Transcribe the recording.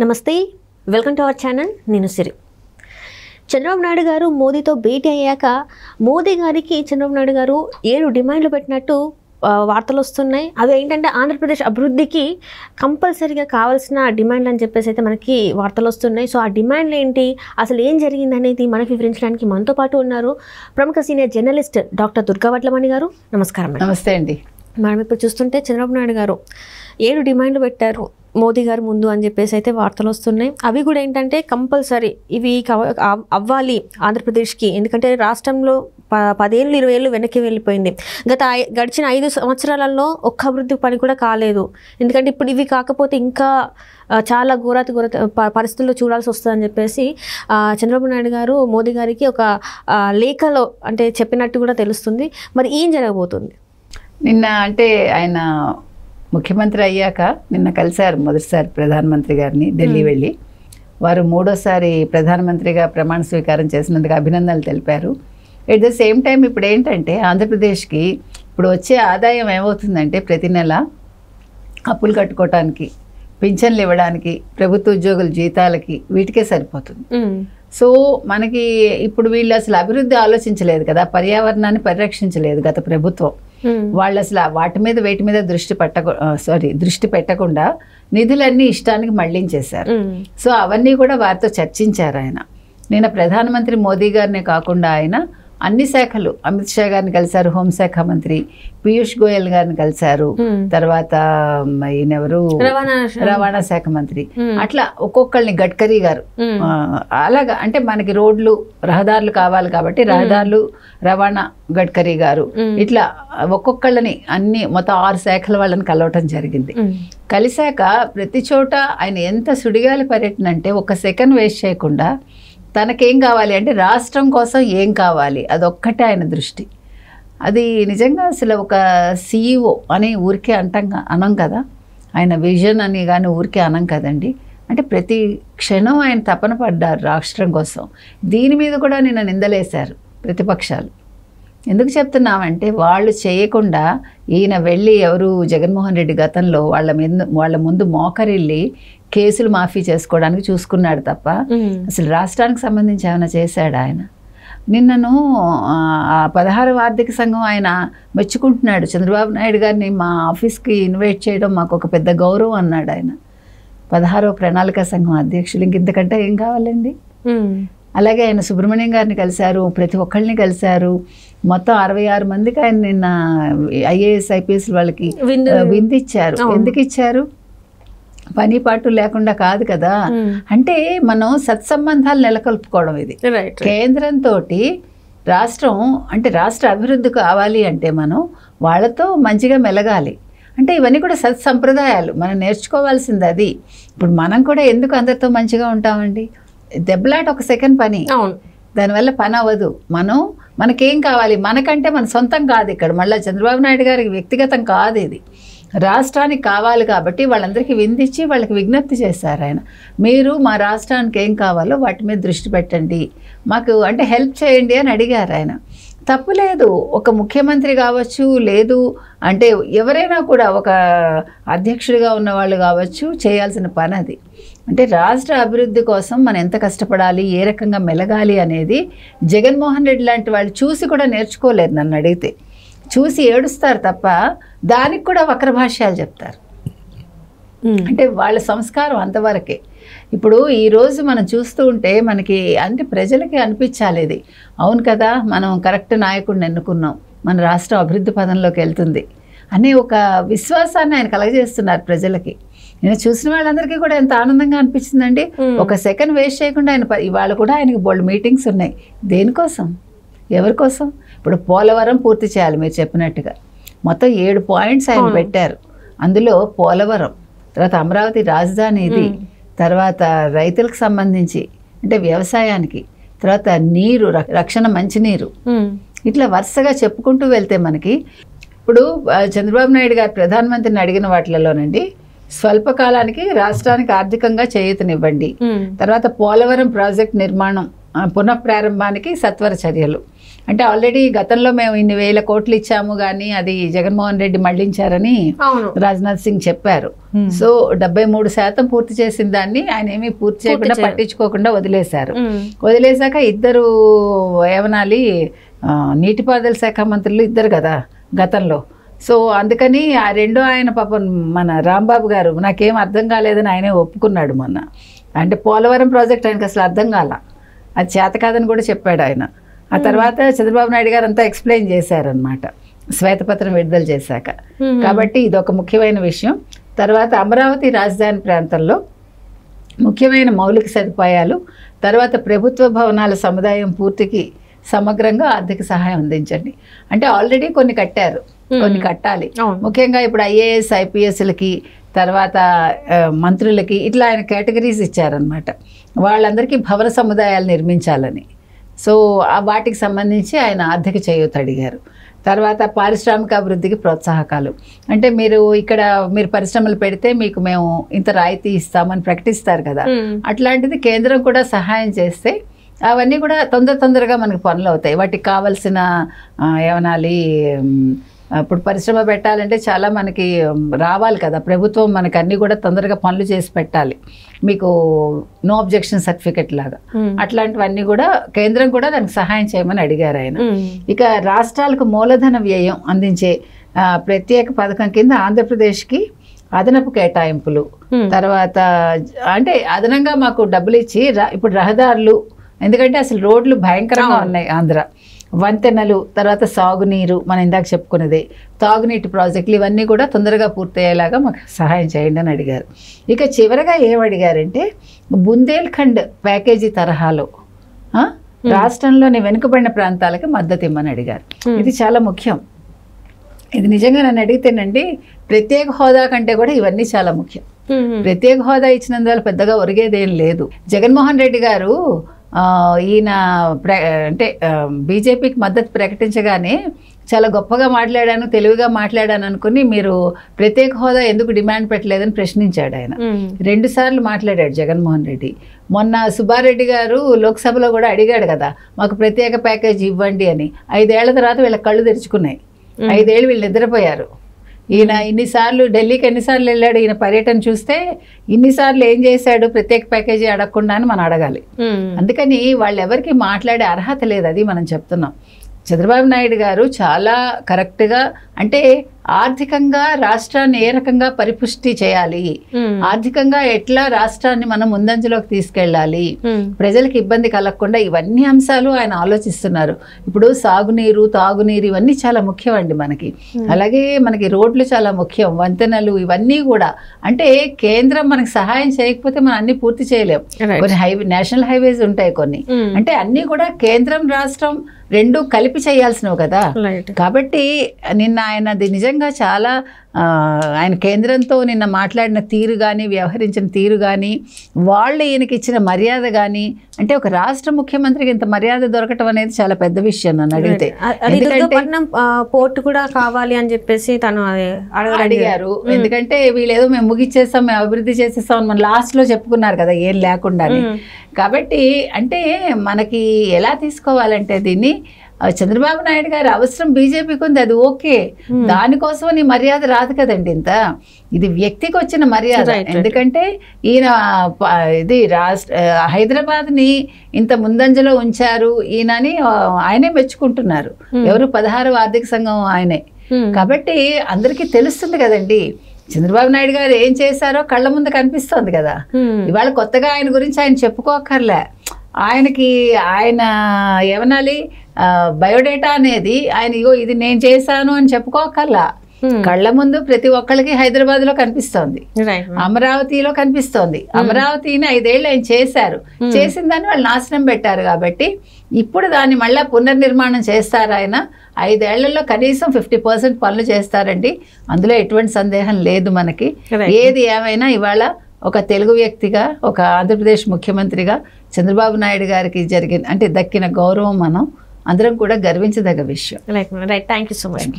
నమస్తే, welcome to our channel. నేను సిరి. చంద్రబాబు నాయుడు గారు మోదీతో భేటీ అయ్యాక మోదీ గారికి చంద్రబాబు నాయుడు గారు 7 డిమాండ్లు పెట్టినట్టు వార్తలు వస్తున్నాయి. అవి ఏంటంటే ఆంధ్రప్రదేశ్ అభివృద్ధికి కంపల్సరీగా కావాల్సిన డిమాండ్లు అని చెప్పేసి అయితే మనకి వార్తలు వస్తున్నాయి. సో ఆ డిమాండ్లు ఏంటి, అసలు ఏం జరిగింది అనేది మనకు వివరించడానికి మనతో పాటు ఉన్నారు ప్రముఖ senior journalist doctor Durga Vadlamani గారు. నమస్కారం. నమస్తే అండి. మనం ఇప్పుడు చూస్తుంటే చంద్రబాబు నాయుడు గారు 7 డిమాండ్లు పెట్టారు మోదీ గారు ముందు అని చెప్పేసి అయితే వార్తలు వస్తున్నాయి. అవి కూడా ఏంటంటే కంపల్సరీ ఇవి అవ్వాలి ఆంధ్రప్రదేశ్కి. ఎందుకంటే రాష్ట్రంలో 10 ఏళ్ళు 20 ఏళ్ళు వెనక్కి వెళ్ళిపోయింది. గడిచిన 5 సంవత్సరాలలో ఒక్క అభివృద్ధి పని కూడా కాలేదు. ఎందుకంటే ఇప్పుడు ఇవి కాకపోతే ఇంకా చాలా ఘోర పరిస్థితుల్లో చూడాల్సి వస్తుందని చెప్పేసి చంద్రబాబు నాయుడు గారు మోదీ గారికి ఒక లేఖలో అంటే చెప్పినట్టు కూడా తెలుస్తుంది. మరి ఏం జరగబోతుంది? నిన్న అంటే ఆయన ముఖ్యమంత్రి అయ్యాక నిన్న కలిశారు మొదటిసారి ప్రధానమంత్రి గారిని ఢిల్లీ వెళ్ళి. వారు 3వసారి ప్రధానమంత్రిగా ప్రమాణ స్వీకారం చేసినందుకు అభినందనలు తెలిపారు. ఎట్ ద సేమ్ టైం ఇప్పుడు ఏంటంటే ఆంధ్రప్రదేశ్కి ఇప్పుడు వచ్చే ఆదాయం ఏమవుతుందంటే ప్రతి నెల అప్పులు కట్టుకోవటానికి, పింఛన్లు ఇవ్వడానికి, ప్రభుత్వ ఉద్యోగుల జీతాలకి వీటికే సరిపోతుంది. సో మనకి ఇప్పుడు వీళ్ళు అసలు అభివృద్ధి ఆలోచించలేదు కదా, పర్యావరణాన్ని పరిరక్షించలేదు గత ప్రభుత్వం. వాళ్ళు అసలు వీటి మీద దృష్టి పెట్టకుండా నిధులన్నీ ఇష్టానికి మళ్లించేశారు. సో అవన్నీ కూడా వారితో చర్చించారు ఆయన. నిన్న ప్రధానమంత్రి మోదీ గారినే కాకుండా ఆయన అన్ని శాఖలు, అమిత్ షా గారిని కలిశారు, హోంశాఖ మంత్రి పీయూష్ గోయల్ గారిని కలిశారు, తర్వాత ఈయనెవరు రవాణా శాఖ మంత్రి, అట్లా ఒక్కొక్కళ్ళని గడ్కరీ గారు, అలాగా అంటే మనకి రోడ్లు రహదారులు కావాలి కాబట్టి రహదారులు రవాణా గడ్కరీ గారు, ఇట్లా ఒక్కొక్కళ్ళని అన్ని మొత్తం 6 శాఖల వాళ్ళని కలవటం జరిగింది. కలిశాక ప్రతి చోట ఆయన ఎంత సుడిగాలి పర్యటన అంటే ఒక్క సెకండ్ వేస్ట్ చేయకుండా తనకేం కావాలి అంటే రాష్ట్రం కోసం ఏం కావాలి అదొక్కటే ఆయన దృష్టి. అది నిజంగా అసలు ఒక CEO అని ఊరికే అనం కదా, ఆయన విజన్ అని కానీ ఊరికే అనం కదండి. అంటే ప్రతి క్షణం ఆయన తపన పడ్డారు రాష్ట్రం కోసం. దీని మీద కూడా నిన్న నిందలేశారు ప్రతిపక్షాలు. ఎందుకు చెప్తున్నామంటే వాళ్ళు చేయకుండా ఈయన వెళ్ళి ఎవరు జగన్మోహన్ రెడ్డి గతంలో వాళ్ళ ముందు మోకరిల్లి కేసులు మాఫీ చేసుకోవడానికి చూసుకున్నాడు తప్ప అసలు రాష్ట్రానికి సంబంధించి ఏమైనా చేశాడు ఆయన? నిన్నను 16వ ఆర్థిక సంఘం ఆయన మెచ్చుకుంటున్నాడు చంద్రబాబు నాయుడు గారిని మా ఆఫీస్కి ఇన్వైట్ చేయడం మాకు ఒక పెద్ద గౌరవం అన్నాడు ఆయన. 16వ ప్రణాళిక సంఘం అధ్యక్షులు, ఇంకెంతకంటే ఏం కావాలండి? అలాగే ఆయన సుబ్రహ్మణ్యం గారిని కలిశారు, ప్రతి ఒక్కళ్ళని కలిశారు. మొత్తం 66 మందికి ఆయన నిన్న IAS IPS వాళ్ళకి విందిచ్చారు. ఎందుకు ఇచ్చారు? పని పాటు లేకుండా కాదు కదా. అంటే మనం సత్సంబంధాలు నెలకొల్పుకోవడం ఇది. కేంద్రంతో రాష్ట్రం అంటే రాష్ట్ర అభివృద్ధి కావాలి అంటే మనం వాళ్ళతో మంచిగా మెలగాలి. అంటే ఇవన్నీ కూడా సత్సంప్రదాయాలు మనం నేర్చుకోవాల్సింది. అది ఇప్పుడు మనం కూడా ఎందుకు అందరితో మంచిగా ఉంటామండి? దెబ్బలాట ఒక సెకండ్ పని, దానివల్ల పని అవ్వదు. మనకేం కావాలి, మనకంటే మన సొంతం కాదు. ఇక్కడ మళ్ళీ చంద్రబాబు నాయుడు గారికి వ్యక్తిగతం కాదు, ఇది రాష్ట్రానికి కావాలి. కాబట్టి వాళ్ళందరికీ విందించి వాళ్ళకి విజ్ఞప్తి చేశారు ఆయన, మీరు మా రాష్ట్రానికి ఏం కావాలో వాటి మీద దృష్టి పెట్టండి, మాకు అంటే హెల్ప్ చేయండి అని అడిగారు ఆయన. తప్పులేదు, ఒక ముఖ్యమంత్రి కావచ్చు, లేదు అంటే ఎవరైనా కూడా ఒక అధ్యక్షుడిగా ఉన్నవాళ్ళు కావచ్చు, చేయాల్సిన పని అది. అంటే రాష్ట్ర అభివృద్ధి కోసం మనం ఎంత కష్టపడాలి, ఏ రకంగా మెలగాలి అనేది జగన్మోహన్ రెడ్డి లాంటి వాళ్ళు చూసి కూడా నేర్చుకోలేరు. నన్ను అడిగితే చూసి ఏడుస్తారు తప్ప దానికి కూడా వక్ర భాష్యాలు చెప్తారు. అంటే వాళ్ళ సంస్కారం అంతవరకే. ఇప్పుడు ఈరోజు మనం చూస్తూ ఉంటే మనకి అంటే ప్రజలకి అనిపించాలి ఇది, అవును కదా మనం కరెక్ట్ నాయకుడిని ఎన్నుకున్నాం, మన రాష్ట్రం అభివృద్ధి పదంలోకి వెళ్తుంది అనే ఒక విశ్వాసాన్ని ఆయన కలగజేస్తున్నారు ప్రజలకి. నేను చూసిన వాళ్ళందరికీ కూడా ఎంత ఆనందంగా అనిపించిందండి. ఒక సెకండ్ వేస్ట్ చేయకుండా ఆయన ఇవాళ కూడా ఆయనకి బోల్డ్ మీటింగ్స్ ఉన్నాయి. దేనికోసం, ఎవరి కోసం? ఇప్పుడు పోలవరం పూర్తి చేయాలి మీరు చెప్పినట్టుగా. మొత్తం 7 పాయింట్స్ ఆయన పెట్టారు. అందులో పోలవరం, తర్వాత అమరావతి రాజధాని ఇది, తర్వాత రైతులకు సంబంధించి అంటే వ్యవసాయానికి, తర్వాత నీరు రక్షణ, మంచినీరు, ఇట్లా వరుసగా చెప్పుకుంటూ వెళ్తే మనకి ఇప్పుడు చంద్రబాబు నాయుడు గారు ప్రధానమంత్రిని అడిగిన వాటిలలోనండి స్వల్పకాలానికి రాష్ట్రానికి ఆర్థికంగా చేయూతనివ్వండి, తర్వాత పోలవరం ప్రాజెక్ట్ నిర్మాణం పునఃప్రారంభానికి సత్వర చర్యలు, అంటే ఆల్రెడీ గతంలో మేము ఇన్ని వేల కోట్లు ఇచ్చాము కానీ అది జగన్మోహన్ రెడ్డి మళ్లించారని రాజ్నాథ్ సింగ్ చెప్పారు. సో 73% పూర్తి చేసిన దాన్ని ఆయన ఏమీ పూర్తి చేయకుండా పట్టించుకోకుండా వదిలేశాక ఇద్దరు ఏమనాలి నీటిపారుదల శాఖ మంత్రులు ఇద్దరు కదా గతంలో. సో అందుకని ఆ రెండో ఆయన పాపం మన రాంబాబు గారు నాకేం అర్థం కాలేదని ఆయనే ఒప్పుకున్నాడు మొన్న. అంటే పోలవరం ప్రాజెక్ట్ ఆయనకు అసలు అర్థం కాల, అది చేత కాదని కూడా చెప్పాడు ఆయన. ఆ తర్వాత చంద్రబాబు నాయుడు గారు అంతా ఎక్స్ప్లెయిన్ చేశారనమాట శ్వేతపత్రం విడుదల చేశాక. కాబట్టి ఇది ఒక ముఖ్యమైన విషయం. తర్వాత అమరావతి రాజధాని ప్రాంతంలో ముఖ్యమైన మౌలిక సదుపాయాలు, తర్వాత ప్రభుత్వ భవనాల సముదాయం పూర్తికి సమగ్రంగా ఆర్థిక సహాయం అందించండి. అంటే ఆల్రెడీ కొన్ని కట్టారు, కొన్ని కట్టాలి. ముఖ్యంగా ఇప్పుడు IAS IPSలకి తర్వాత మంత్రులకి ఇట్లా ఆయన కేటగిరీస్ ఇచ్చారనమాట. వాళ్ళందరికీ భవన సముదాయాలు నిర్మించాలని. సో వాటికి సంబంధించి ఆయన ఆర్థిక చేయూత అడిగారు. తర్వాత పారిశ్రామిక అభివృద్ధికి ప్రోత్సాహకాలు, అంటే మీరు ఇక్కడ మీరు పరిశ్రమలు పెడితే మీకు మేము ఇంత రాయితీ ఇస్తామని ప్రకటిస్తారు కదా, అట్లాంటిది కేంద్రం కూడా సహాయం చేస్తే అవన్నీ కూడా తొందరగా మనకి పనులు అవుతాయి. వాటికి కావాల్సిన ఏమనాలి ఇప్పుడు పరిశ్రమ పెట్టాలంటే చాలా మనకి రావాలి కదా, ప్రభుత్వం మనకి అన్నీ కూడా తొందరగా పనులు చేసి పెట్టాలి, మీకు నో అబ్జెక్షన్ సర్టిఫికెట్ లాగా. అట్లాంటివన్నీ కూడా కేంద్రం కూడా దానికి సహాయం చేయమని అడిగారు ఆయన. ఇక రాష్ట్రాలకు మూలధన వ్యయం అందించే ప్రత్యేక పథకం కింద ఆంధ్రప్రదేశ్కి అదనపు కేటాయింపులు, తర్వాత అంటే అదనంగా మాకు డబ్బులు ఇచ్చి ఇప్పుడు రహదారులు, ఎందుకంటే అసలు రోడ్లు భయంకరంగా ఉన్నాయి ఆంధ్ర, వంతెనలు, తర్వాత సాగునీరు, మనం ఇందాక చెప్పుకున్నదే తాగునీటి ప్రాజెక్టులు, ఇవన్నీ కూడా తొందరగా పూర్తయ్యేలాగా మాకు సహాయం చేయండి అని అడిగారు. ఇక చివరగా ఏమడిగారంటే బుందేల్ఖండ్ ప్యాకేజీ తరహాలో రాష్ట్రంలోని వెనుకబడిన ప్రాంతాలకి మద్దతు ఇమ్మని అడిగారు. ఇది చాలా ముఖ్యం. ఇది నిజంగా నన్ను అడిగితేనండి ప్రత్యేక హోదా కంటే కూడా ఇవన్నీ చాలా ముఖ్యం. ప్రత్యేక హోదా ఇచ్చినందువల్ల పెద్దగా ఒరిగేదేం లేదు. జగన్మోహన్ రెడ్డి గారు ఈయన అంటే బీజేపీకి మద్దతు ప్రకటించగానే చాలా గొప్పగా మాట్లాడాను, తెలివిగా మాట్లాడాను అనుకుని మీరు ప్రత్యేక హోదా ఎందుకు డిమాండ్ పెట్టలేదని ప్రశ్నించాడు ఆయన. 2 సార్లు మాట్లాడాడు జగన్మోహన్ రెడ్డి. మొన్న సుబ్బారెడ్డి గారు లోక్సభలో కూడా అడిగాడు కదా మాకు ప్రత్యేక ప్యాకేజ్ ఇవ్వండి అని. 5 ఏళ్ల తర్వాత వీళ్ళ కళ్ళు తెరుచుకున్నాయి. 5 ఏళ్ళు వీళ్ళు నిద్రపోయారు. ఈయన ఇన్నిసార్లు ఢిల్లీకి ఎన్నిసార్లు వెళ్ళాడు, ఈయన పర్యటన చూస్తే ఇన్నిసార్లు ఏం చేశాడు ప్రత్యేక ప్యాకేజీ అడగకుండా అని మనం అడగాలి. అందుకని వాళ్ళు ఎవరికి మాట్లాడే అర్హత లేదు, అది మనం చెప్తున్నాం. చంద్రబాబు నాయుడు గారు చాలా కరెక్ట్గా, అంటే ఆర్థికంగా రాష్ట్రాన్ని ఏ రకంగా పరిపుష్టి చేయాలి, ఆర్థికంగా ఎట్లా రాష్ట్రాన్ని మనం ముందంజలోకి తీసుకెళ్ళాలి, ప్రజలకు ఇబ్బంది కలగకుండా ఇవన్నీ అంశాలు ఆయన ఆలోచిస్తున్నారు. ఇప్పుడు సాగునీరు, తాగునీరు ఇవన్నీ చాలా ముఖ్యం అండి మనకి. అలాగే మనకి రోడ్లు చాలా ముఖ్యం, వంతెనలు, ఇవన్నీ కూడా. అంటే కేంద్రం మనకి సహాయం చేయకపోతే మనం అన్ని పూర్తి చేయలేం. కొన్ని నేషనల్ హైవేస్ ఉంటాయి కొన్ని, అంటే అన్నీ కూడా కేంద్రం రాష్ట్రం రెండు కలిపి చేయాల్సినవి కదా. కాబట్టి నిన్న ఆయనది నిజంగా చాలా ఆయన కేంద్రంతో నిన్న మాట్లాడిన తీరు కానీ, వ్యవహరించిన తీరు కానీ, వాళ్ళు ఈయనకి ఇచ్చిన మర్యాద కానీ, అంటే ఒక రాష్ట్ర ముఖ్యమంత్రికి ఇంత మర్యాద దొరకటం అనేది చాలా పెద్ద విషయం నన్ను అడిగితే. పోర్టు కూడా కావాలి అని చెప్పేసి తను అడిగారు. ఎందుకంటే వీళ్ళేదో మేము ముగిచ్చేస్తాం, మేము అభివృద్ధి చేసేస్తాం అని మన లాస్ట్లో చెప్పుకున్నారు కదా ఏం లేకుండా. కాబట్టి అంటే మనకి ఎలా తీసుకోవాలంటే దీన్ని, చంద్రబాబు నాయుడు గారి అవసరం బీజేపీకి ఉంది, అది ఓకే, దానికోసం నీ మర్యాద రాదు కదండి. ఇంత ఇది వ్యక్తికి వచ్చిన మర్యాద. ఎందుకంటే ఈయన ఇది హైదరాబాద్ని ఇంత ముందంజలో ఉంచారు ఈయనని ఆయనే మెచ్చుకుంటున్నారు. ఎవరు 16వ ఆర్థిక సంఘం ఆయనే. కాబట్టి అందరికీ తెలుస్తుంది కదండి చంద్రబాబు నాయుడు గారు ఏం చేశారో కళ్ళ ముందు కనిపిస్తోంది కదా. ఇవాళ కొత్తగా ఆయన గురించి ఆయన చెప్పుకోకర్లే. ఆయనకి ఆయన ఏమనాలి బయోడేటా అనేది ఆయన ఇగో ఇది నేను చేశాను అని చెప్పుకోకర్లా. కళ్ళ ముందు ప్రతి ఒక్కరికి హైదరాబాద్ లో కనిపిస్తోంది, అమరావతిలో కనిపిస్తోంది. అమరావతిని 5 ఏళ్ళు ఆయన చేశారు, చేసిన దాన్ని వాళ్ళు నాశనం పెట్టారు. కాబట్టి ఇప్పుడు దాన్ని మళ్ళీ పునర్నిర్మాణం చేస్తారు ఆయన. 5 ఏళ్లలో కనీసం 50% పనులు చేస్తారండి, అందులో ఎటువంటి సందేహం లేదు మనకి. ఏది ఏమైనా ఇవాళ ఒక తెలుగు వ్యక్తిగా, ఒక ఆంధ్రప్రదేశ్ ముఖ్యమంత్రిగా చంద్రబాబు నాయుడు గారికి దక్కిన గౌరవం మనం అందరం కూడా గర్వించదగ్గ విషయం. Right, thank you so much.